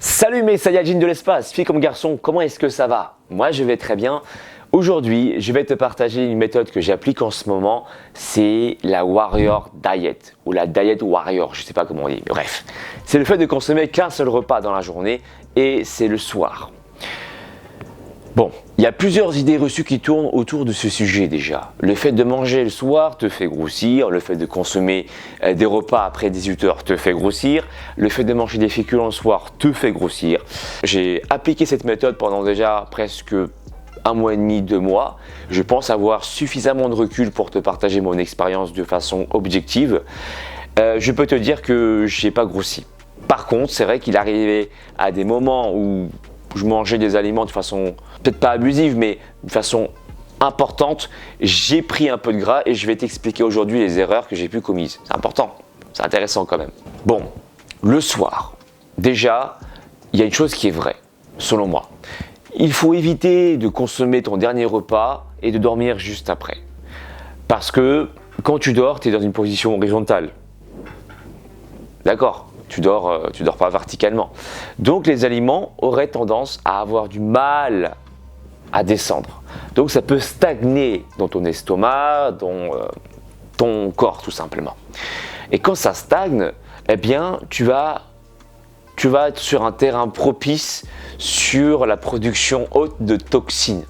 Salut mes Saiyajins de l'espace, filles comme garçons, comment est-ce que ça va? Moi je vais très bien. Aujourd'hui, je vais te partager une méthode que j'applique en ce moment, c'est la Warrior Diet ou la Diet Warrior, je ne sais pas comment on dit, mais bref. C'est le fait de consommer qu'un seul repas dans la journée et c'est le soir. Bon, il y a plusieurs idées reçues qui tournent autour de ce sujet déjà. Le fait de manger le soir te fait grossir, le fait de consommer des repas après 18 heures te fait grossir, le fait de manger des féculents le soir te fait grossir. J'ai appliqué cette méthode pendant déjà presque 1 mois et demi, 2 mois. Je pense avoir suffisamment de recul pour te partager mon expérience de façon objective. Je peux te dire que je n'ai pas grossi. Par contre, c'est vrai qu'il arrivait à des moments où je mangeais des aliments de façon, peut-être pas abusive, mais de façon importante. J'ai pris un peu de gras et je vais t'expliquer aujourd'hui les erreurs que j'ai pu commises. C'est important, c'est intéressant quand même. Bon, le soir, déjà, il y a une chose qui est vraie, selon moi. Il faut éviter de consommer ton dernier repas et de dormir juste après. Parce que quand tu dors, tu es dans une position horizontale. D'accord ? Tu dors pas verticalement. Donc les aliments auraient tendance à avoir du mal à descendre. Donc ça peut stagner dans ton estomac, dans ton corps tout simplement. Et quand ça stagne, eh bien tu vas être sur un terrain propice sur la production haute de toxines.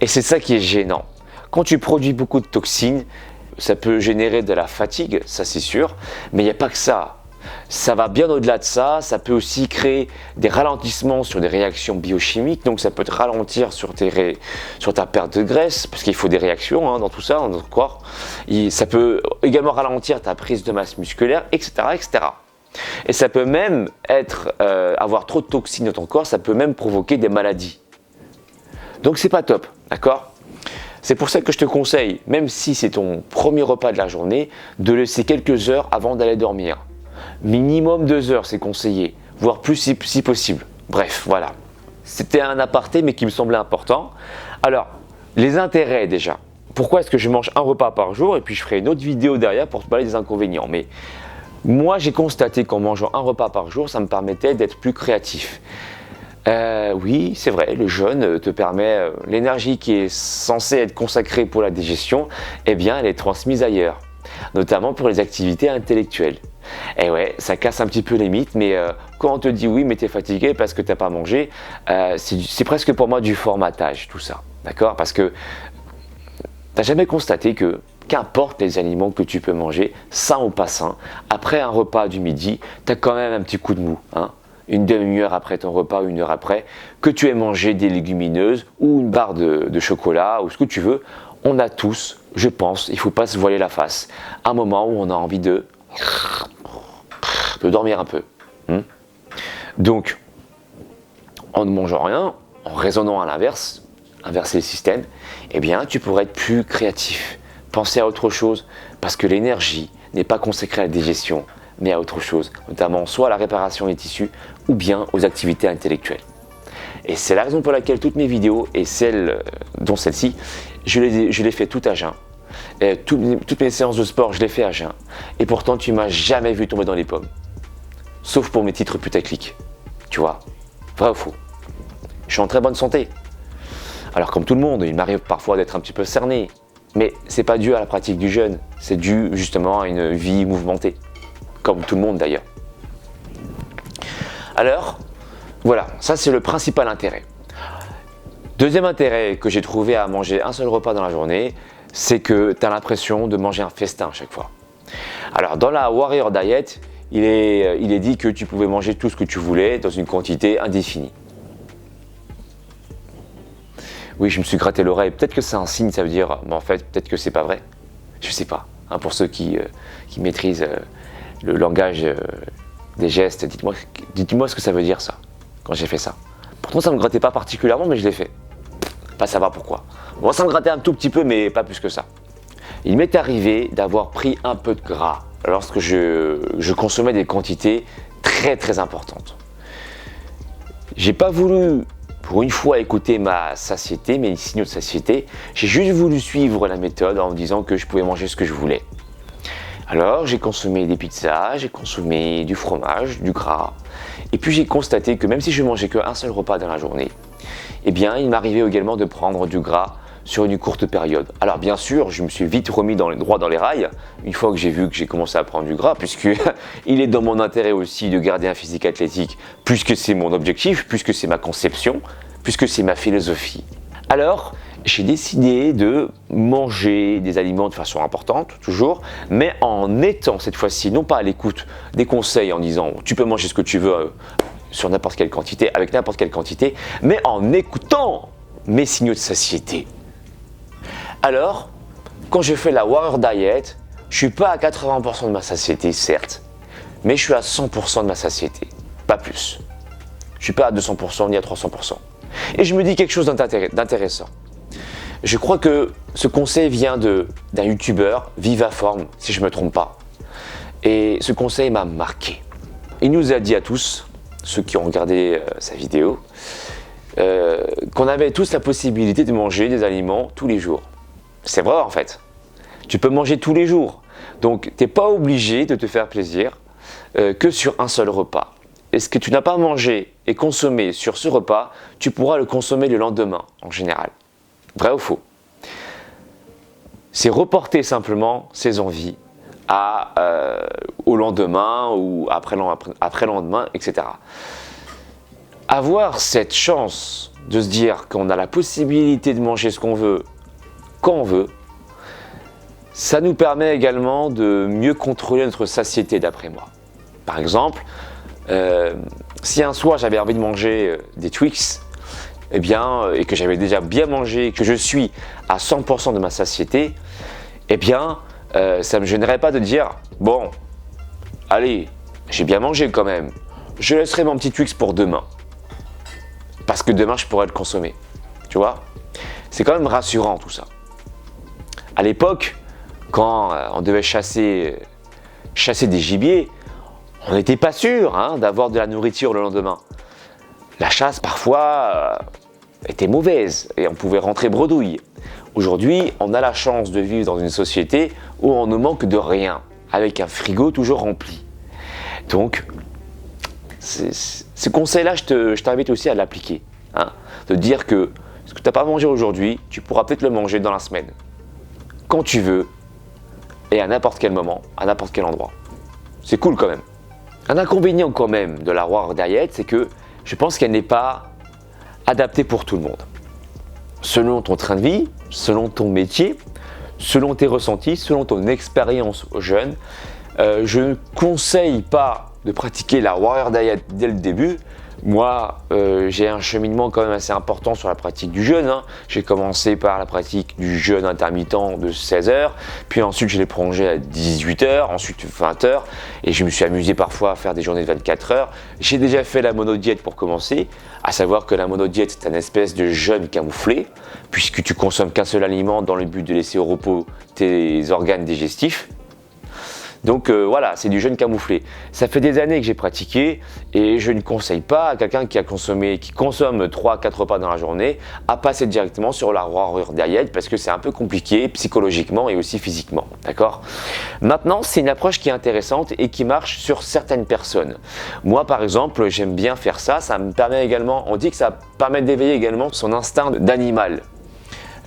Et c'est ça qui est gênant. Quand tu produis beaucoup de toxines, ça peut générer de la fatigue, ça c'est sûr, mais il n'y a pas que ça. Ça va bien au-delà de ça, ça peut aussi créer des ralentissements sur des réactions biochimiques, donc ça peut te ralentir sur ta perte de graisse, parce qu'il faut des réactions dans tout ça, dans notre corps. Ça peut également ralentir ta prise de masse musculaire, etc. etc. Et ça peut même avoir trop de toxines dans ton corps, ça peut même provoquer des maladies. Donc c'est pas top, d'accord ? C'est pour ça que je te conseille, même si c'est ton premier repas de la journée, de laisser quelques heures avant d'aller dormir. Minimum 2 heures, c'est conseillé, voire plus si possible. Bref, voilà. C'était un aparté, mais qui me semblait important. Alors, les intérêts déjà. Pourquoi est-ce que je mange un repas par jour et puis je ferai une autre vidéo derrière pour te parler des inconvénients. Mais moi, j'ai constaté qu'en mangeant un repas par jour, ça me permettait d'être plus créatif. Oui, c'est vrai, le jeûne te permet, l'énergie qui est censée être consacrée pour la digestion, eh bien, elle est transmise ailleurs, notamment pour les activités intellectuelles. Et ouais, ça casse un petit peu les mythes, mais quand on te dit oui, mais t'es fatigué parce que t'as pas mangé, c'est presque pour moi du formatage, tout ça, d'accord ? Parce que t'as jamais constaté que, qu'importe les aliments que tu peux manger, sains ou pas sains, après un repas du midi, t'as quand même un petit coup de mou, une demi-heure après ton repas ou 1 heure après, que tu aies mangé des légumineuses ou une barre de chocolat ou ce que tu veux, on a tous, je pense, il ne faut pas se voiler la face, un moment où on a envie de dormir un peu. Donc, en ne mangeant rien, en raisonnant à l'inverse, inverser le système, eh bien, tu pourrais être plus créatif, penser à autre chose, parce que l'énergie n'est pas consacrée à la digestion, mais à autre chose, notamment soit à la réparation des tissus ou bien aux activités intellectuelles. Et c'est la raison pour laquelle toutes mes vidéos, et dont celle-ci, je les fais toutes à jeun. Toutes mes séances de sport, je les fais à jeun. Et pourtant, tu m'as jamais vu tomber dans les pommes. Sauf pour mes titres putaclic. Tu vois, vrai ou faux ? Je suis en très bonne santé. Alors comme tout le monde, il m'arrive parfois d'être un petit peu cerné. Mais c'est pas dû à la pratique du jeûne, c'est dû justement à une vie mouvementée. Comme tout le monde d'ailleurs. Alors, voilà, ça c'est le principal intérêt. Deuxième intérêt que j'ai trouvé à manger un seul repas dans la journée, c'est que tu as l'impression de manger un festin à chaque fois. Alors dans la Warrior Diet, il est dit que tu pouvais manger tout ce que tu voulais dans une quantité indéfinie. Oui, je me suis gratté l'oreille, peut-être que c'est un signe, ça veut dire, mais en fait, peut-être que c'est pas vrai. Je sais pas, pour ceux qui maîtrisent le langage des gestes, dites-moi ce que ça veut dire ça, quand j'ai fait ça. Pourtant ça ne me grattait pas particulièrement, mais je l'ai fait. Pas savoir pourquoi. Bon, ça me grattait un tout petit peu, mais pas plus que ça. Il m'est arrivé d'avoir pris un peu de gras lorsque je consommais des quantités très très importantes. J'ai pas voulu, pour une fois, écouter ma satiété, mes signaux de satiété. J'ai juste voulu suivre la méthode en me disant que je pouvais manger ce que je voulais. Alors j'ai consommé des pizzas, j'ai consommé du fromage, du gras, Et puis j'ai constaté que même si je mangeais qu'un seul repas dans la journée, eh bien il m'arrivait également de prendre du gras sur une courte période. Alors bien sûr, je me suis vite remis droit dans les rails, une fois que j'ai vu que j'ai commencé à prendre du gras, puisque il est dans mon intérêt aussi de garder un physique athlétique, puisque c'est mon objectif, puisque c'est ma conception, puisque c'est ma philosophie. Alors, j'ai décidé de manger des aliments de façon importante, toujours, mais en étant cette fois-ci, non pas à l'écoute des conseils en disant « tu peux manger ce que tu veux sur n'importe quelle quantité, avec n'importe quelle quantité », mais en écoutant mes signaux de satiété. Alors, quand je fais la Warrior Diet, je ne suis pas à 80% de ma satiété, certes, mais je suis à 100% de ma satiété, pas plus. Je ne suis pas à 200% ni à 300%. Et je me dis quelque chose d'intéressant. Je crois que ce conseil vient d'un youtubeur, Vivaform, si je ne me trompe pas. Et ce conseil m'a marqué. Il nous a dit à tous, ceux qui ont regardé sa vidéo, qu'on avait tous la possibilité de manger des aliments tous les jours. C'est vrai en fait. Tu peux manger tous les jours. Donc tu n'es pas obligé de te faire plaisir que sur un seul repas. Et ce que tu n'as pas mangé et consommé sur ce repas, tu pourras le consommer le lendemain en général. Vrai ou faux? C'est reporter simplement ses envies au lendemain ou après le lendemain, etc. Avoir cette chance de se dire qu'on a la possibilité de manger ce qu'on veut, quand on veut, ça nous permet également de mieux contrôler notre satiété d'après moi. Par exemple, si un soir j'avais envie de manger des Twix, et que j'avais déjà bien mangé, que je suis à 100% de ma satiété, ça ne me gênerait pas de dire « Bon, allez, j'ai bien mangé quand même, je laisserai mon petit Twix pour demain. » Parce que demain, je pourrais le consommer. Tu vois? C'est quand même rassurant tout ça. À l'époque, quand on devait chasser des gibiers, on n'était pas sûr d'avoir de la nourriture le lendemain. La chasse, parfois, était mauvaise et on pouvait rentrer bredouille. Aujourd'hui, on a la chance de vivre dans une société où on ne manque de rien, avec un frigo toujours rempli. Donc, ce conseil-là, je t'invite aussi à l'appliquer. De dire que ce que tu n'as pas mangé aujourd'hui, tu pourras peut-être le manger dans la semaine. Quand tu veux et à n'importe quel moment, à n'importe quel endroit. C'est cool quand même. Un inconvénient quand même de la Warrior Diet, c'est que je pense qu'elle n'est pas adaptée pour tout le monde. Selon ton train de vie, selon ton métier, selon tes ressentis, selon ton expérience jeune, je ne conseille pas de pratiquer la Warrior Diet dès le début. Moi, j'ai un cheminement quand même assez important sur la pratique du jeûne. J'ai commencé par la pratique du jeûne intermittent de 16 heures, puis ensuite je l'ai prolongé à 18 heures, ensuite 20 heures, et je me suis amusé parfois à faire des journées de 24 heures. J'ai déjà fait la monodiète pour commencer, à savoir que la monodiète c'est une espèce de jeûne camouflé, puisque tu consommes qu'un seul aliment dans le but de laisser au repos tes organes digestifs. Donc voilà, c'est du jeûne camouflé. Ça fait des années que j'ai pratiqué et je ne conseille pas à quelqu'un qui consomme 3-4 repas dans la journée à passer directement sur la Warrior Diet parce que c'est un peu compliqué psychologiquement et aussi physiquement. D'accord ? Maintenant, c'est une approche qui est intéressante et qui marche sur certaines personnes. Moi par exemple, j'aime bien faire ça. Ça me permet également, on dit que ça permet d'éveiller également son instinct d'animal.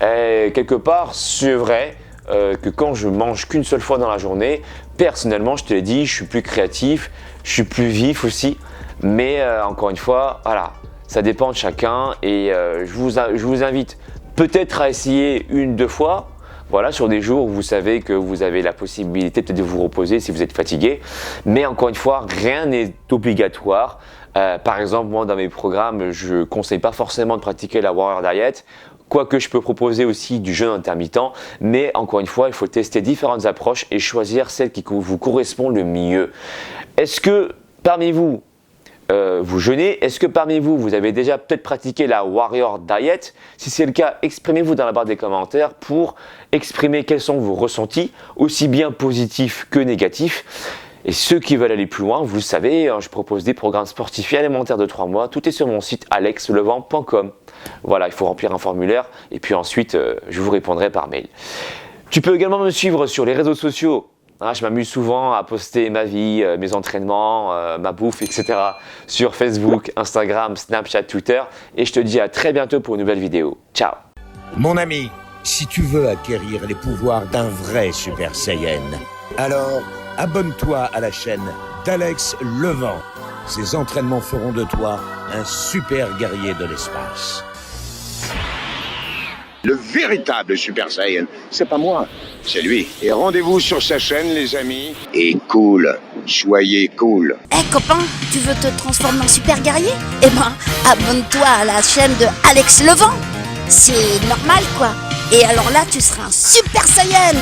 Et quelque part, c'est vrai. Que quand je mange qu'une seule fois dans la journée, personnellement, je te l'ai dit, je suis plus créatif, je suis plus vif aussi. Mais encore une fois, voilà, ça dépend de chacun et je vous invite peut-être à essayer 1-2 fois. Voilà, sur des jours où vous savez que vous avez la possibilité peut-être de vous reposer si vous êtes fatigué. Mais encore une fois, rien n'est obligatoire. Par exemple, moi dans mes programmes, je ne conseille pas forcément de pratiquer la Warrior Diet. Quoique je peux proposer aussi du jeûne intermittent, mais encore une fois, il faut tester différentes approches et choisir celle qui vous correspond le mieux. Est-ce que parmi vous, vous jeûnez? Est-ce que parmi vous, vous avez déjà peut-être pratiqué la Warrior Diet? Si c'est le cas, exprimez-vous dans la barre des commentaires pour exprimer quels sont vos ressentis, aussi bien positifs que négatifs. Et ceux qui veulent aller plus loin, vous le savez, je propose des programmes sportifs et alimentaires de 3 mois. Tout est sur mon site alexlevent.com. Voilà, il faut remplir un formulaire et puis ensuite, je vous répondrai par mail. Tu peux également me suivre sur les réseaux sociaux Hein, je m'amuse souvent à poster ma vie, mes entraînements, ma bouffe, etc. sur Facebook, Instagram, Snapchat, Twitter. Et je te dis à très bientôt pour une nouvelle vidéo. Ciao! Mon ami, si tu veux acquérir les pouvoirs d'un vrai Super Saiyan, alors abonne-toi à la chaîne d'Alex Levent. Ces entraînements feront de toi un super guerrier de l'espace. Le véritable Super Saiyan, c'est pas moi, c'est lui. Et rendez-vous sur sa chaîne, les amis. Et cool, soyez cool. Copain, tu veux te transformer en super guerrier? Eh ben, abonne-toi à la chaîne de Alex Levent. C'est normal, quoi. Et alors là, tu seras un Super Saiyan.